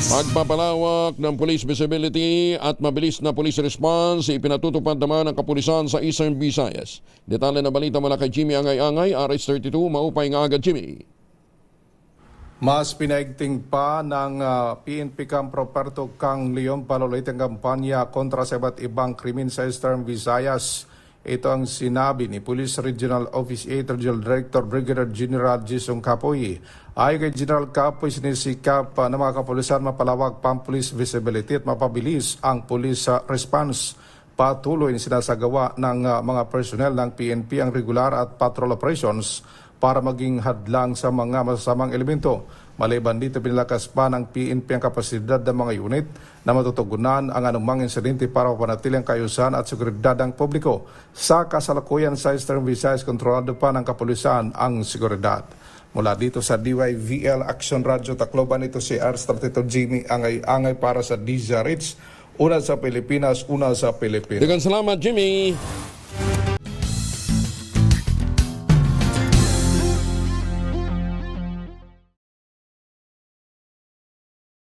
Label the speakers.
Speaker 1: Pagpapalawak ng police visibility at mabilis na police response, ipinatutupad naman ng kapulisan sa Eastern Visayas. Detalye na balita mula kay Jimmy Angay-Angay, RH32, maupay nga agad Jimmy.
Speaker 2: Mas pinaigting pa ng PNP Camp Roberto Kang Leon palulit ang kampanya kontra sa iba't ibang krimen sa Eastern Visayas. Ito ang sinabi ni Police Regional Office 8 Regional Director Brigadier General Jisung Kapoy. Ayon kay General Kapoy, sinisikap ng mga kapulisan mapalawak pang police visibility at mapabilis ang police response. Patuloy na sinasagawa ng mga personnel ng PNP ang regular at patrol operations para maging hadlang sa mga masasamang elemento. Maliban dito, pinalakas pa ng PNP ang kapasidad ng mga unit na matutugunan ang anumang insidente para mapanatili ang kaayusan at seguridad ng publiko. Sa kasalukuyan sa Eastern Visayas, kontrolado pa ng kapulisan ang seguridad. Mula dito sa DYVL Action Radio Tacloban, ito si RH32 Jimmy Angay-Angay para sa DZRH. Una sa Pilipinas, una sa Pilipinas.
Speaker 1: Daghang salamat Jimmy.